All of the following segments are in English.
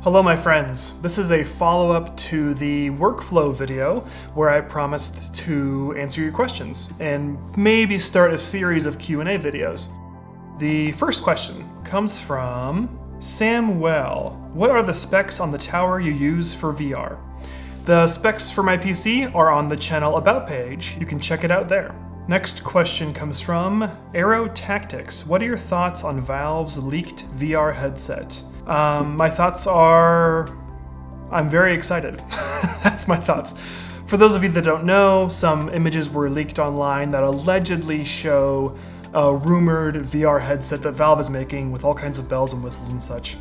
Hello my friends, this is a follow-up to the workflow video where I promised to answer your questions and maybe start a series of Q&A videos. The first question comes from Samuel. What are the specs on the tower you use for VR? The specs for my PC are on the channel About page. You can check it out there. Next question comes from Aero Tactics. What are your thoughts on Valve's leaked VR headset? My thoughts are, I'm very excited. That's my thoughts. For those of you that don't know, some images were leaked online that allegedly show a rumored VR headset that Valve is making with all kinds of bells and whistles and such.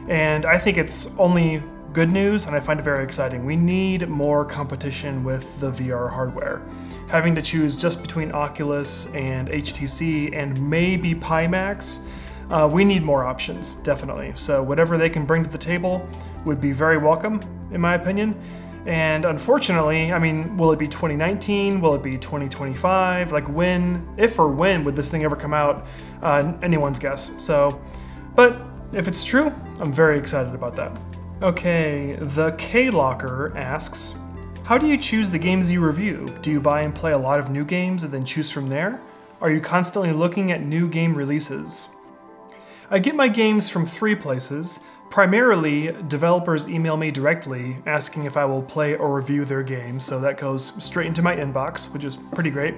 And I think it's only good news, and I find it very exciting. We need more competition with the VR hardware. Having to choose just between Oculus and HTC and maybe Pimax, we need more options, definitely. So whatever they can bring to the table would be very welcome, in my opinion. And unfortunately, I mean, will it be 2019? Will it be 2025? Like when, if or when would this thing ever come out? Anyone's guess. So, but if it's true, I'm very excited about that. Okay, the K-Locker asks, how do you choose the games you review? Do you buy and play a lot of new games and then choose from there? Are you constantly looking at new game releases? I get my games from three places. Primarily, developers email me directly asking if I will play or review their game, so that goes straight into my inbox, which is pretty great.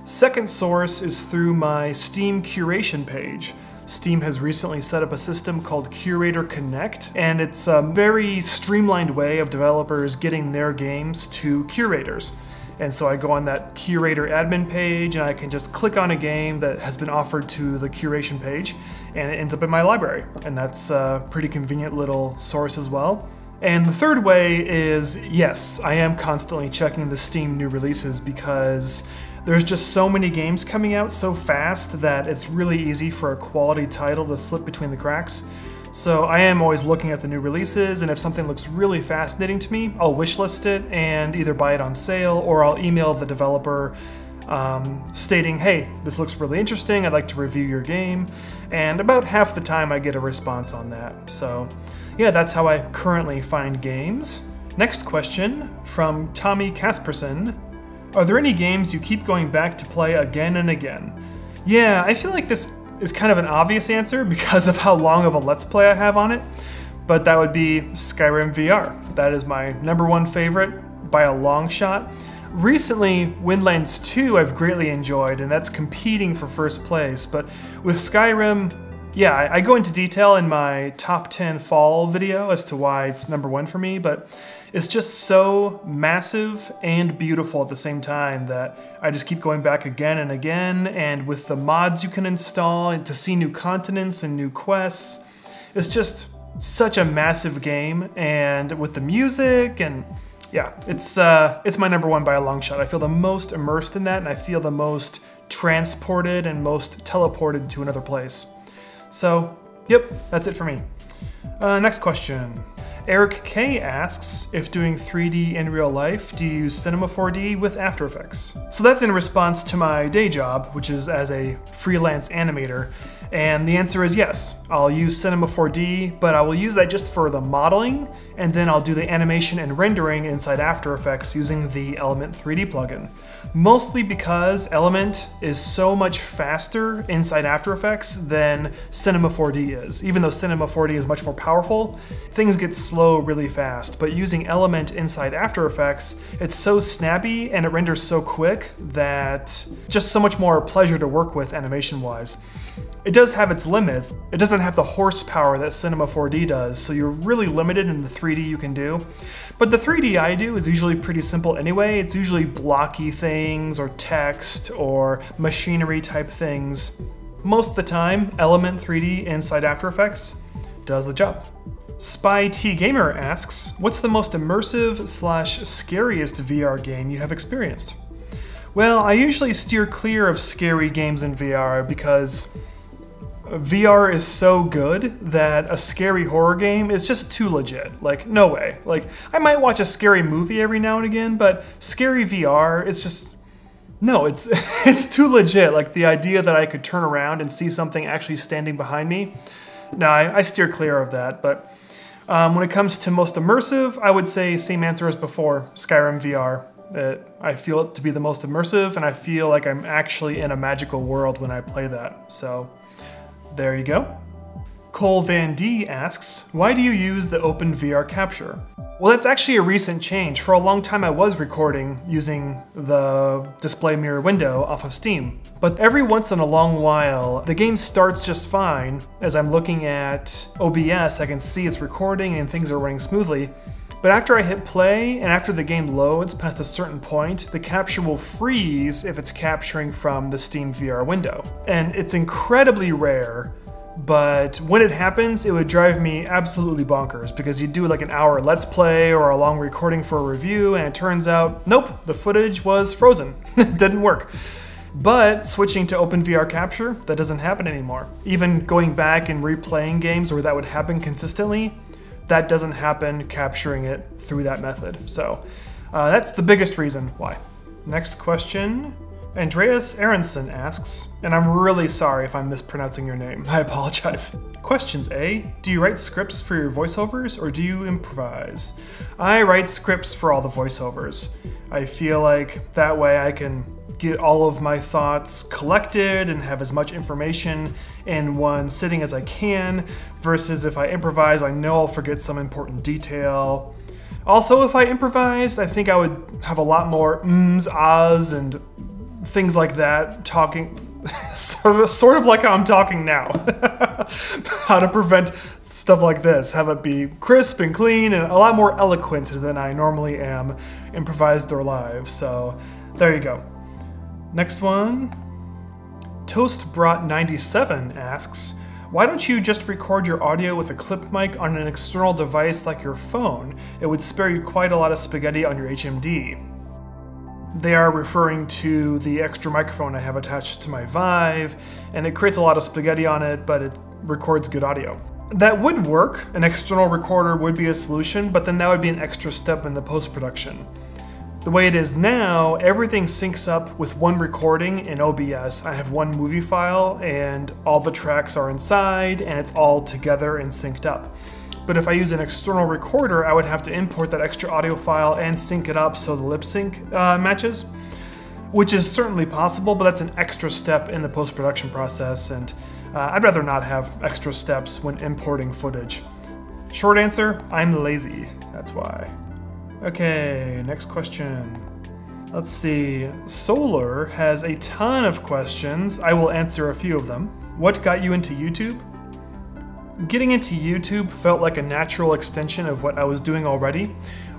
Second source is through my Steam curation page. Steam has recently set up a system called Curator Connect, and it's a very streamlined way of developers getting their games to curators. And so I go on that curator admin page and I can just click on a game that has been offered to the curation page and it ends up in my library. And that's a pretty convenient little source as well. And the third way is, yes, I am constantly checking the Steam new releases because there's just so many games coming out so fast that it's really easy for a quality title to slip between the cracks. So I am always looking at the new releases, and if something looks really fascinating to me, I'll wishlist it and either buy it on sale or I'll email the developer stating, hey, this looks really interesting, I'd like to review your game. And about half the time I get a response on that. So yeah, that's how I currently find games. Next question from Tommy Kasperson. Are there any games you keep going back to play again and again? Yeah, I feel like this is kind of an obvious answer because of how long of a Let's Play I have on it, but that would be Skyrim VR. That is my #1 favorite by a long shot. Recently, Windlands 2 I've greatly enjoyed, and that's competing for first place, but with Skyrim, yeah, I go into detail in my top 10 fall video as to why it's #1 for me, but it's just so massive and beautiful at the same time that I just keep going back again and again, and with the mods you can install and to see new continents and new quests, it's just such a massive game, and with the music and yeah, it's my #1 by a long shot. I feel the most immersed in that, and I feel the most transported and most teleported to another place. So, yep, that's it for me. Next question. Eric K asks, if doing 3D in real life, do you use Cinema 4D with After Effects? So that's in response to my day job, which is as a freelance animator. And the answer is yes. I'll use Cinema 4D, but I will use that just for the modeling, and then I'll do the animation and rendering inside After Effects using the Element 3D plugin. Mostly because Element is so much faster inside After Effects than Cinema 4D is. Even though Cinema 4D is much more powerful, things get slow really fast. But using Element inside After Effects, it's so snappy and it renders so quick that just so much more pleasure to work with animation-wise. It does have its limits. It doesn't have the horsepower that Cinema 4D does, so you're really limited in the 3D you can do. But the 3D I do is usually pretty simple anyway. It's usually blocky things or text or machinery type things. Most of the time, Element 3D inside After Effects does the job. Spy T Gamer asks, what's the most immersive / scariest VR game you have experienced? Well, I usually steer clear of scary games in VR because VR is so good that a scary horror game is just too legit. Like, no way. Like, I might watch a scary movie every now and again, but scary VR, it's just, no, it's too legit. Like, the idea that I could turn around and see something actually standing behind me, No, I steer clear of that, but when it comes to most immersive, I would say same answer as before, Skyrim VR. I feel it to be the most immersive, and I feel like I'm actually in a magical world when I play that. So there you go. Cole Van D asks, why do you use the Open VR capture? Well, that's actually a recent change. For a long time I was recording using the display mirror window off of Steam. But every once in a long while, the game starts just fine. As I'm looking at OBS, I can see it's recording and things are running smoothly. But after I hit play and after the game loads past a certain point, the capture will freeze if it's capturing from the Steam VR window. And it's incredibly rare, but when it happens, it would drive me absolutely bonkers because you do like an hour let's play or a long recording for a review and it turns out, nope, the footage was frozen. It didn't work. But switching to OpenVR capture, that doesn't happen anymore. Even going back and replaying games where that would happen consistently, that doesn't happen capturing it through that method. So that's the biggest reason why. Next question. Andreas Aronson asks, and I'm really sorry if I'm mispronouncing your name, I apologize. Questions A, do you write scripts for your voiceovers or do you improvise? I write scripts for all the voiceovers. I feel like that way I can get all of my thoughts collected and have as much information in one sitting as I can, versus if I improvise, I know I'll forget some important detail. Also, if I improvised, I think I would have a lot more ums, ahs, and things like that, talking sort of like how I'm talking now. How to prevent stuff like this, have it be crisp and clean and a lot more eloquent than I normally am, improvised or live. So there you go. Next one. ToastBrot97 asks, why don't you just record your audio with a clip mic on an external device like your phone? It would spare you quite a lot of spaghetti on your HMD. They are referring to the extra microphone I have attached to my Vive, and it creates a lot of spaghetti on it, but it records good audio. That would work. An external recorder would be a solution, but then that would be an extra step in the post-production. The way it is now, everything syncs up with one recording in OBS. I have one movie file and all the tracks are inside and it's all together and synced up. But if I use an external recorder, I would have to import that extra audio file and sync it up so the lip sync matches, which is certainly possible, but that's an extra step in the post-production process, and I'd rather not have extra steps when importing footage. Short answer, I'm lazy, that's why. Okay, next question. Let's see, Solar has a ton of questions. I will answer a few of them. What got you into YouTube? Getting into YouTube felt like a natural extension of what I was doing already.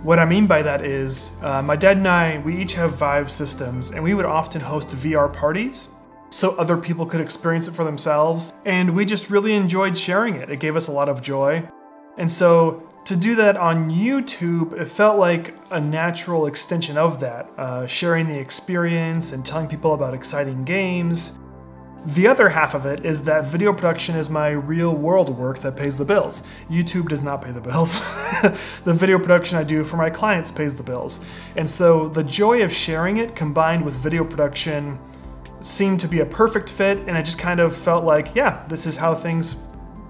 What I mean by that is, my dad and I, we each have Vive systems, and we would often host VR parties so other people could experience it for themselves, and we just really enjoyed sharing it. It gave us a lot of joy. And so to do that on YouTube, it felt like a natural extension of that, sharing the experience and telling people about exciting games. The other half of it is that video production is my real world work that pays the bills. YouTube does not pay the bills. The video production I do for my clients pays the bills. And so the joy of sharing it combined with video production seemed to be a perfect fit, and I just kind of felt like, yeah, this is how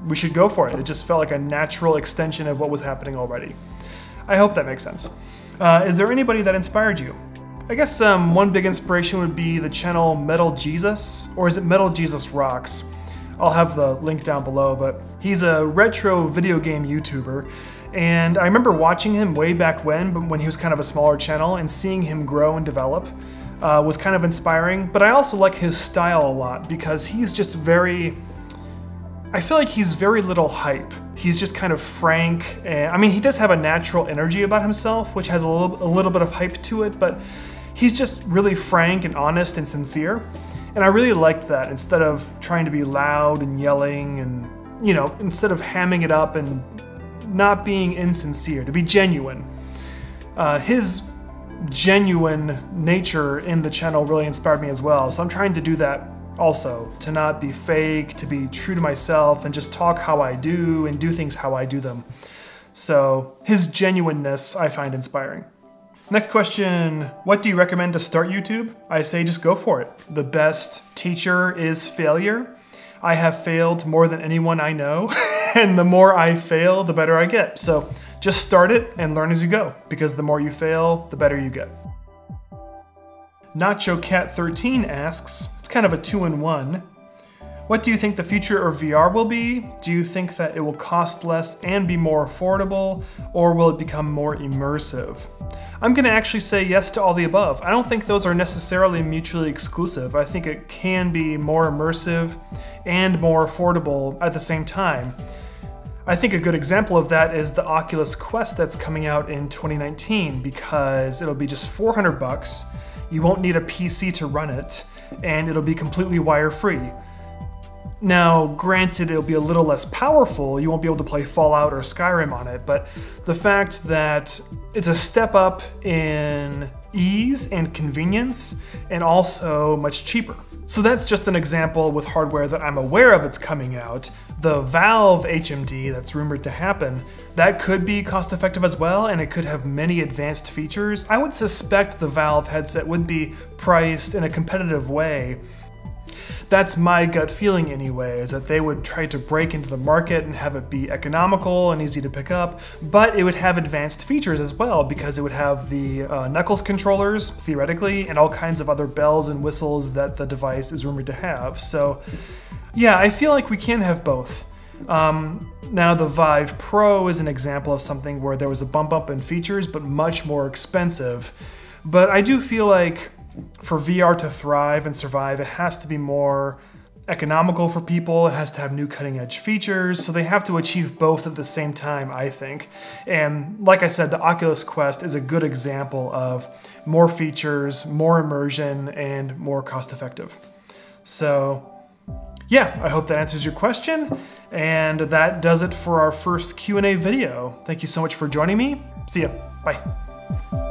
we should go for it. It just felt like a natural extension of what was happening already. I hope that makes sense. Is there anybody that inspired you? I guess one big inspiration would be the channel Metal Jesus, or is it Metal Jesus Rocks? I'll have the link down below, but he's a retro video game YouTuber, and I remember watching him way back when he was kind of a smaller channel, and seeing him grow and develop was kind of inspiring. But I also like his style a lot because he's just I feel like he's very little hype. He's just kind of frank, and I mean, he does have a natural energy about himself, which has a little bit of hype to it, but he's just really frank and honest and sincere. And I really liked that, instead of trying to be loud and yelling and, you know, instead of hamming it up and not being insincere, to be genuine. His genuine nature in the channel really inspired me as well, so I'm trying to do that also, to not be fake, to be true to myself and just talk how I do and do things how I do them. So his genuineness I find inspiring. Next question, what do you recommend to start YouTube? I say just go for it. The best teacher is failure. I have failed more than anyone I know, and the more I fail, the better I get. So just start it and learn as you go, because the more you fail, the better you get. Nacho Cat 13 asks, it's kind of a 2-in-1. What do you think the future of VR will be? Do you think that it will cost less and be more affordable, or will it become more immersive? I'm gonna actually say yes to all the above. I don't think those are necessarily mutually exclusive. I think it can be more immersive and more affordable at the same time. I think a good example of that is the Oculus Quest that's coming out in 2019, because it'll be just 400 bucks, you won't need a PC to run it, and it'll be completely wire-free. Now, granted, it'll be a little less powerful, you won't be able to play Fallout or Skyrim on it, but the fact that it's a step up in ease and convenience, and also much cheaper. So that's just an example with hardware that I'm aware of it's coming out. The Valve HMD that's rumored to happen, that could be cost effective as well, and it could have many advanced features. I would suspect the Valve headset would be priced in a competitive way. That's my gut feeling anyway, is that they would try to break into the market and have it be economical and easy to pick up, but it would have advanced features as well, because it would have the Knuckles controllers, theoretically, and all kinds of other bells and whistles that the device is rumored to have. So yeah, I feel like we can have both. Now the Vive Pro is an example of something where there was a bump up in features, but much more expensive. But I do feel like for VR to thrive and survive, it has to be more economical for people, it has to have new cutting edge features, so they have to achieve both at the same time, I think. And like I said, the Oculus Quest is a good example of more features, more immersion, and more cost effective. So yeah, I hope that answers your question, and that does it for our first Q&A video. Thank you so much for joining me. See ya, bye.